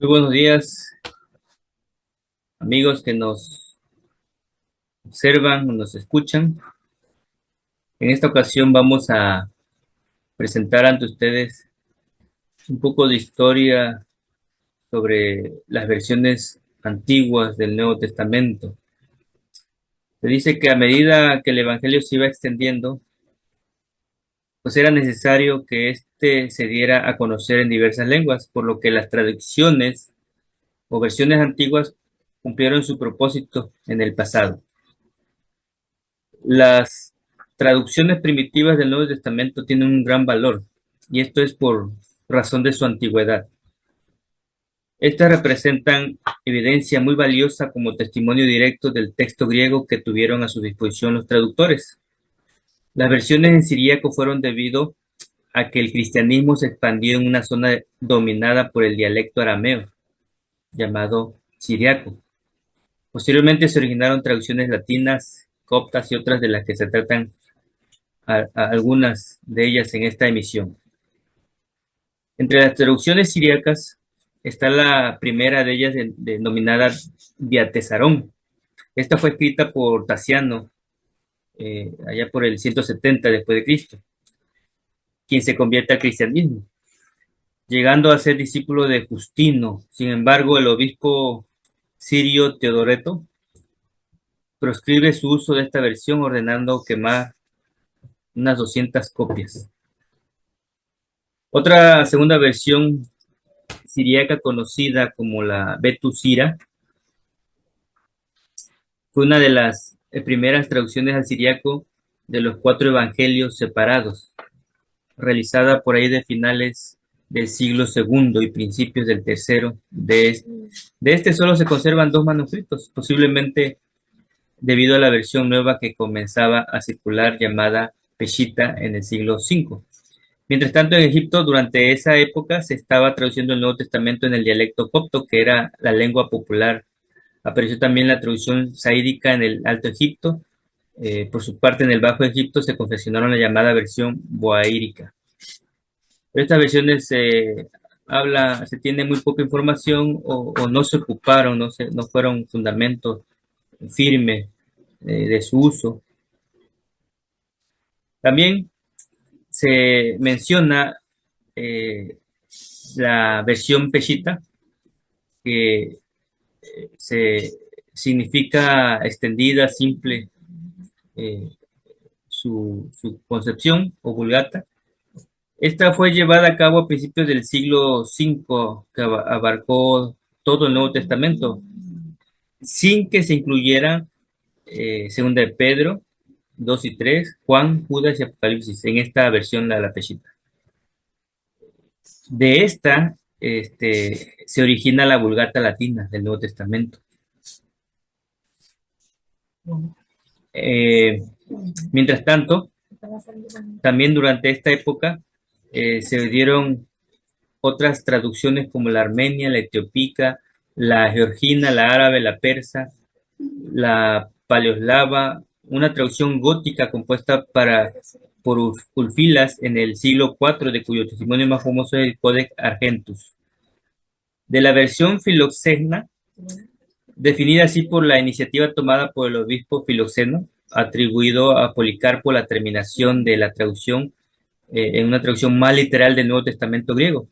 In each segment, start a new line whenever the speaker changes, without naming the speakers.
Muy buenos días, amigos que nos observan, nos escuchan. En esta ocasión vamos a presentar ante ustedes un poco de historia sobre las versiones antiguas del Nuevo Testamento. Se dice que a medida que el Evangelio se iba extendiendo, pues era necesario que éste se diera a conocer en diversas lenguas, por lo que las traducciones o versiones antiguas cumplieron su propósito en el pasado. Las traducciones primitivas del Nuevo Testamento tienen un gran valor, y esto es por razón de su antigüedad. Estas representan evidencia muy valiosa como testimonio directo del texto griego que tuvieron a su disposición los traductores. Las versiones en siríaco fueron debido a que el cristianismo se expandió en una zona dominada por el dialecto arameo, llamado siriaco. Posteriormente se originaron traducciones latinas, coptas y otras de las que se tratan a algunas de ellas en esta emisión. Entre las traducciones siríacas está la primera de ellas denominada Diatesarón. Esta fue escrita por Tasiano allá por el 170 después de Cristo, quien se convierte al cristianismo, llegando a ser discípulo de Justino. Sin embargo, el obispo sirio Teodoreto proscribe su uso de esta versión, ordenando quemar unas 200 copias. Otra segunda versión siríaca conocida como la Betu Sira fue una de las primeras traducciones al siríaco de los 4 evangelios separados, realizada por ahí de finales del siglo segundo y principios del tercero. De este solo se conservan 2 manuscritos, posiblemente debido a la versión nueva que comenzaba a circular llamada Peshita en el siglo V. Mientras tanto, en Egipto, durante esa época, se estaba traduciendo el Nuevo Testamento en el dialecto copto, que era la lengua popular. Apareció también la traducción saídica en el Alto Egipto. Por su parte, en el Bajo Egipto se confeccionaron la llamada versión boaírica. Pero estas versiones se tiene muy poca información o no se ocuparon, no fueron fundamentos firmes de su uso. También se menciona eh, la versión peshita, que se significa extendida, simple, eh, su concepción o vulgata. Esta fue llevada a cabo a principios del siglo V, que abarcó todo el Nuevo Testamento, sin que se incluyera Segunda de Pedro 2 y 3, Juan, Judas y Apocalipsis, en esta versión de la Peshita. De esta se origina la Vulgata latina del Nuevo Testamento. Eh, Mientras tanto, también durante esta época se dieron otras traducciones como la armenia, la etiopía, la georgina, la árabe, la persa, la paleoslava, una traducción gótica compuesta por Ulfilas en el siglo IV, de cuyo testimonio más famoso es el Codex Argentus. De la versión filoxena, definida así por la iniciativa tomada por el obispo Filoxeno, atribuido a Policarpo la terminación de la traducción en una traducción más literal del Nuevo Testamento griego.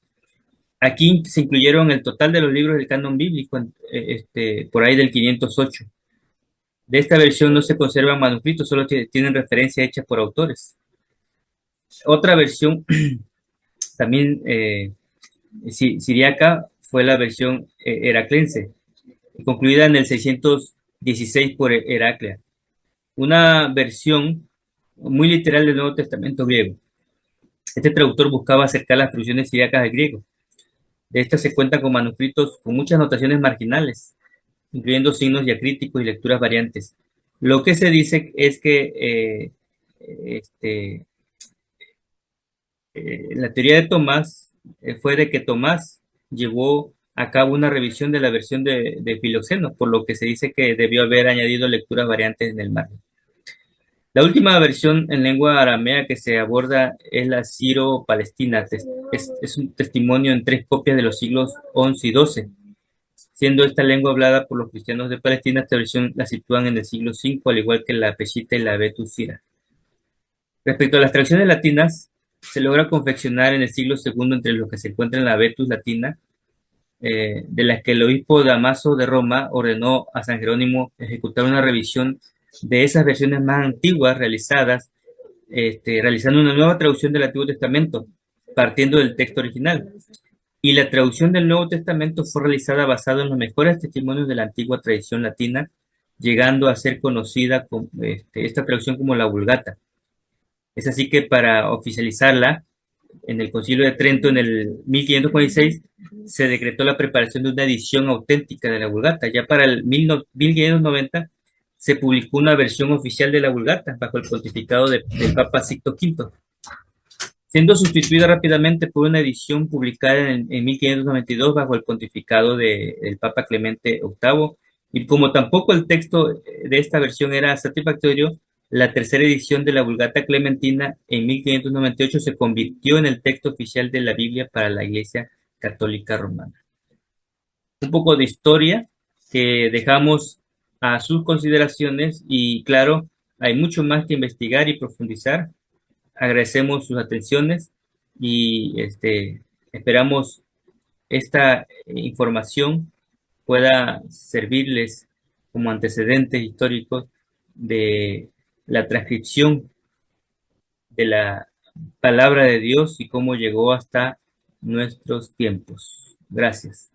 Aquí se incluyeron el total de los libros del canon bíblico, por ahí del 508. De esta versión no se conservan manuscritos, solo tienen referencias hechas por autores. Otra versión, también siriaca, fue la versión heraclense, concluida en el 616 por Heraclea. Una versión muy literal del Nuevo Testamento griego. Este traductor buscaba acercar las traducciones siriacas al griego. De estas se cuentan con manuscritos con muchas notaciones marginales, incluyendo signos diacríticos y lecturas variantes. Lo que se dice es que la teoría de Tomás fue de que Tomás llevó a cabo una revisión de la versión de Filoxeno, por lo que se dice que debió haber añadido lecturas variantes en el margen. La última versión en lengua aramea que se aborda es la Siro-Palestina. Es un testimonio en 3 copias de los siglos XI y XII. siendo esta lengua hablada por los cristianos de Palestina. Esta versión la sitúan en el siglo V, al igual que la Peshitta y la Betu Sira. Respecto a las traducciones latinas, se logra confeccionar en el siglo II entre los que se encuentra en la Vetus latina, de las que el obispo Damaso de Roma ordenó a San Jerónimo ejecutar una revisión de esas versiones más antiguas realizadas, realizando una nueva traducción del Antiguo Testamento, partiendo del texto original. Y la traducción del Nuevo Testamento fue realizada basada en los mejores testimonios de la antigua tradición latina, llegando a ser conocida esta traducción como la Vulgata. Es así que para oficializarla, en el Concilio de Trento, en el 1546, se decretó la preparación de una edición auténtica de la Vulgata. Ya para el 1590 se publicó una versión oficial de la Vulgata bajo el pontificado del Papa Sixto V, siendo sustituida rápidamente por una edición publicada en 1592 bajo el pontificado del Papa Clemente VIII. Y como tampoco el texto de esta versión era satisfactorio, la tercera edición de la Vulgata Clementina en 1598 se convirtió en el texto oficial de la Biblia para la Iglesia Católica Romana. Un poco de historia que dejamos a sus consideraciones y claro, hay mucho más que investigar y profundizar. Agradecemos sus atenciones y esperamos esta información pueda servirles como antecedentes históricos de la transcripción de la palabra de Dios y cómo llegó hasta nuestros tiempos. Gracias.